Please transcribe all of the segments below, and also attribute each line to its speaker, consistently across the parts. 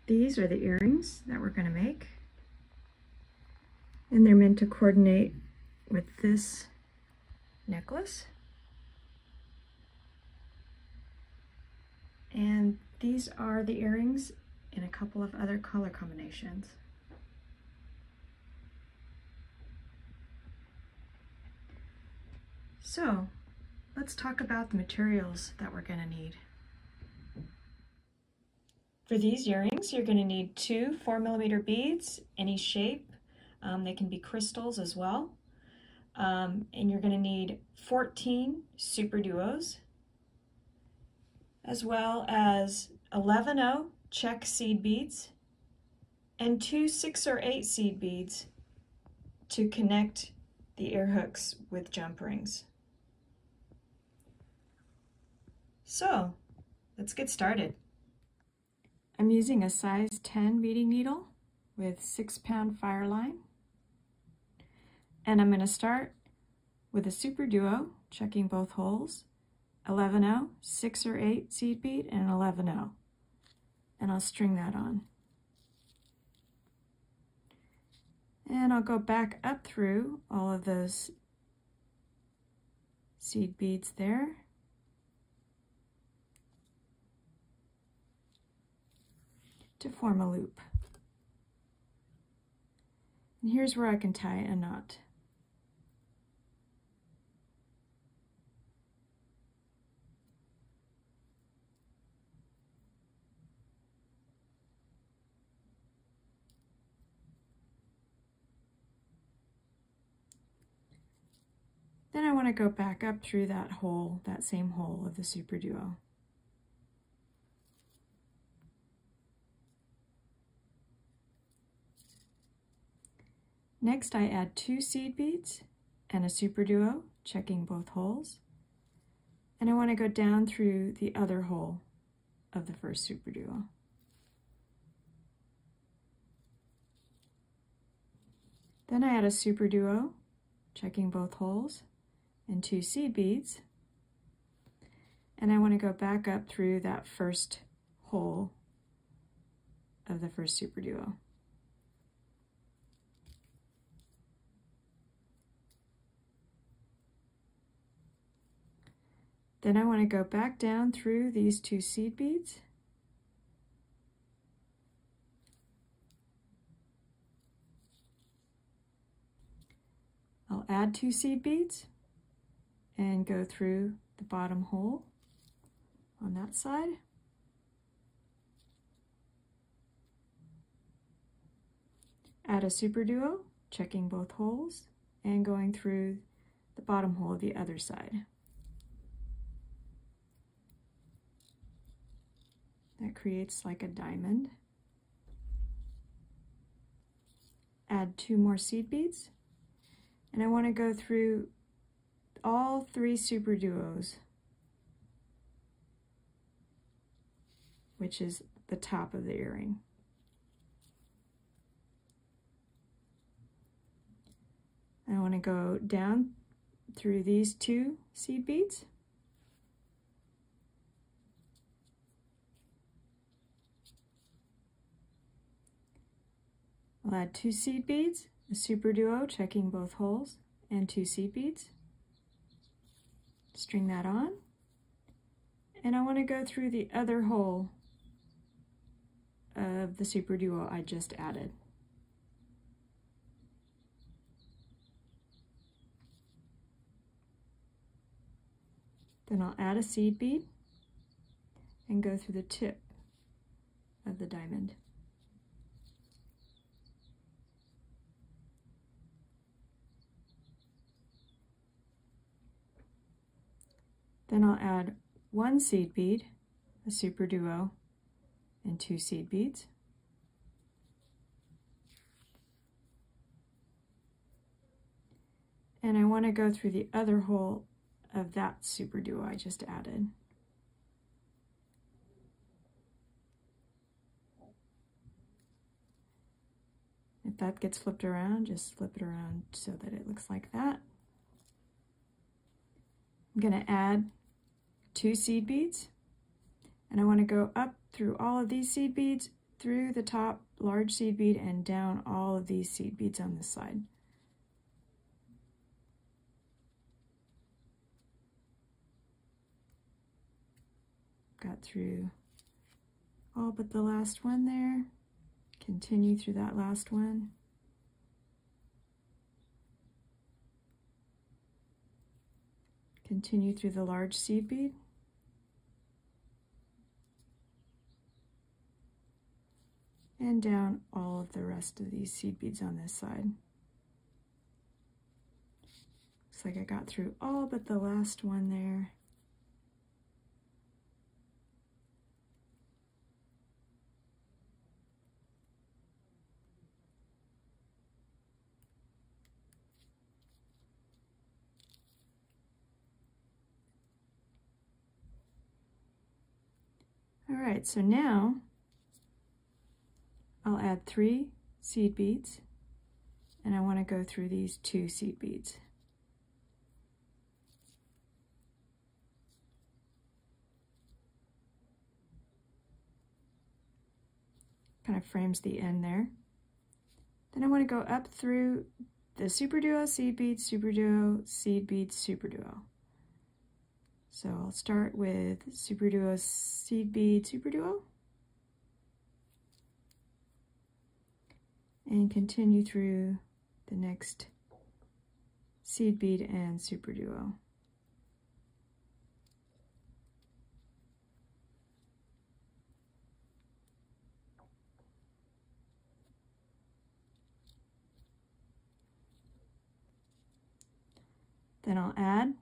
Speaker 1: These are the earrings that we're going to make, and they're meant to coordinate with this necklace. And these are the earrings in a couple of other color combinations. So let's talk about the materials that we're going to need. For these earrings, you're going to need 2 4mm beads, any shape. They can be crystals as well. And you're going to need 14 super duos, as well as 11/0 check seed beads and 2 6 or 8 seed beads to connect the ear hooks with jump rings. So let's get started. I'm using a size 10 beading needle with 6-pound fire line, and I'm going to start with a super duo, checking both holes, 11/0, 6 or 8 seed bead, and 11/0, and I'll string that on. And I'll go back up through all of those seed beads there. To form a loop. And here's where I can tie a knot. Then I want to go back up through that hole, that same hole of the super duo. Next, I add 2 seed beads and a super duo, checking both holes. And I want to go down through the other hole of the first super duo. Then I add a super duo, checking both holes, and 2 seed beads. And I want to go back up through that first hole of the first super duo. Then I want to go back down through these 2 seed beads. I'll add 2 seed beads and go through the bottom hole on that side. Add a super duo, checking both holes and going through the bottom hole of the other side. That creates like a diamond. Add 2 more seed beads, and I want to go through all 3 super duos, which is the top of the earring. I want to go down through these 2 seed beads. I'll add 2 seed beads, a super duo, checking both holes, and 2 seed beads. String that on. And I want to go through the other hole of the super duo I just added. Then I'll add a seed bead and go through the tip of the diamond. Then I'll add 1 seed bead, a super duo, and 2 seed beads. And I want to go through the other hole of that super duo I just added. If that gets flipped around, just flip it around so that it looks like that. I'm going to add 2 seed beads, and I want to go up through all of these seed beads through the top large seed bead and down all of these seed beads on this side. Got through all but the last one there. Continue through that last one. Continue through the large seed bead. And down all of the rest of these seed beads on this side. Looks like I got through all but the last one there. All right, so now I'll add 3 seed beads, and I want to go through these 2 seed beads. Kind of frames the end there. Then I want to go up through the super duo, seed bead, super duo, seed bead, super duo. So I'll start with super duo, seed bead, super duo, and continue through the next seed bead and super duo. Then I'll add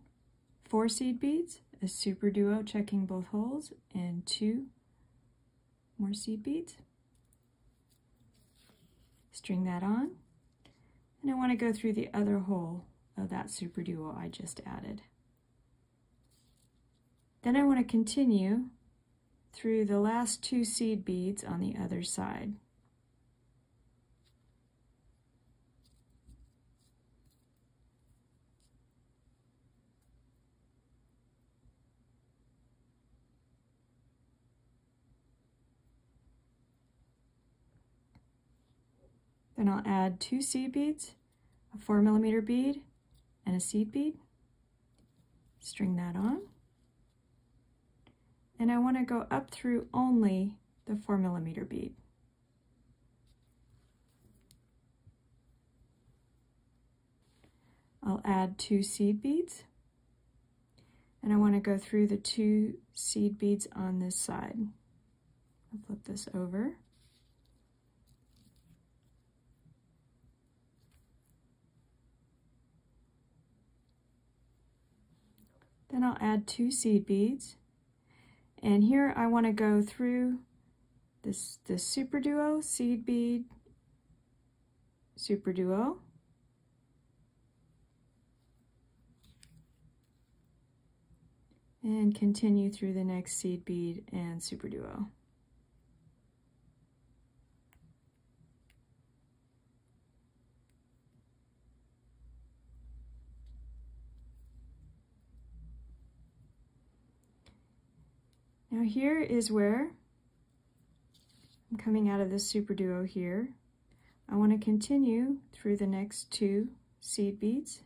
Speaker 1: 4 seed beads, a super duo checking both holes, and 2 more seed beads. String that on, and I want to go through the other hole of that super duo I just added. Then I want to continue through the last 2 seed beads on the other side. Then I'll add 2 seed beads, a 4mm bead, and a seed bead. String that on. And I want to go up through only the 4mm bead. I'll add 2 seed beads, and I want to go through the 2 seed beads on this side. I'll flip this over. Then I'll add 2 seed beads, and here I want to go through this super duo, seed bead, super duo, and continue through the next seed bead and super duo. Now here is where I'm coming out of this super duo here. I want to continue through the next 2 seed beads.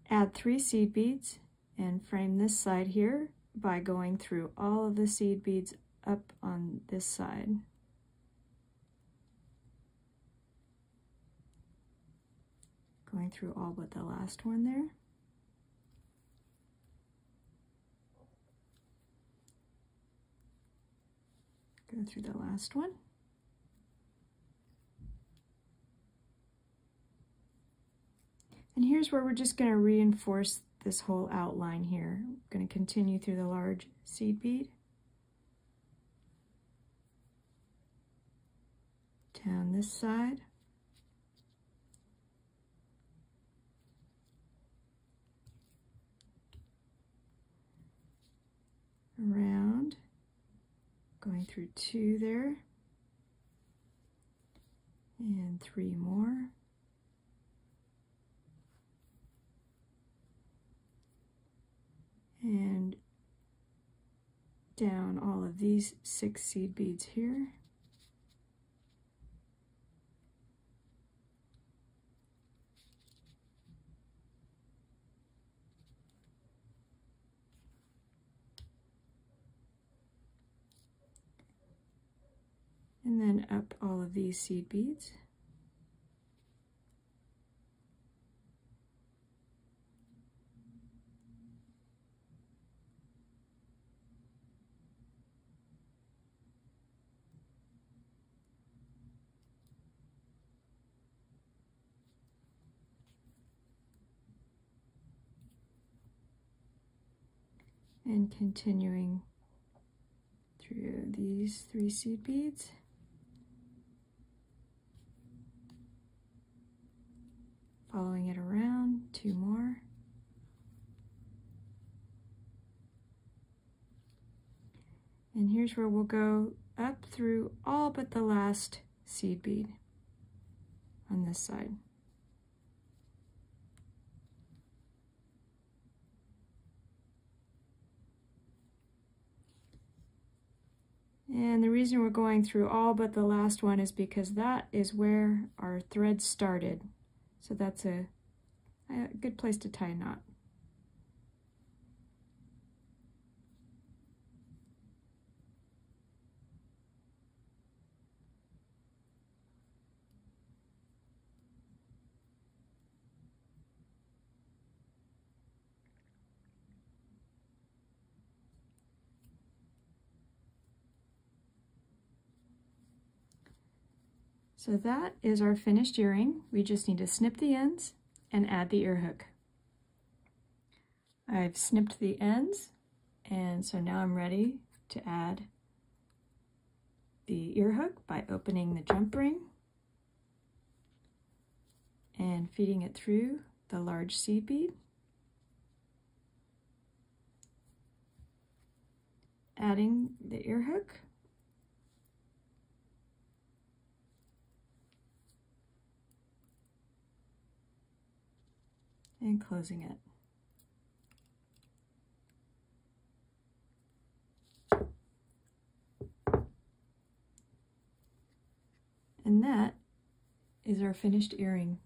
Speaker 1: Add 3 seed beads and frame this side here by going through all of the seed beads up on this side. Going through all but the last one there. Go through the last one. And here's where we're just going to reinforce this whole outline here. I'm going to continue through the large seed bead. Down this side. Around, going through 2 there, and 3 more, down all of these 6 seed beads here. And then up all of these seed beads. And continuing through these 3 seed beads. Following it around, 2 more. And here's where we'll go up through all but the last seed bead on this side. And the reason we're going through all but the last one is because that is where our thread started. So that's a good place to tie a knot. So that is our finished earring. We just need to snip the ends and add the ear hook. I've snipped the ends, and so now I'm ready to add the ear hook by opening the jump ring and feeding it through the large seed bead. Adding the ear hook. And closing it. And that is our finished earring.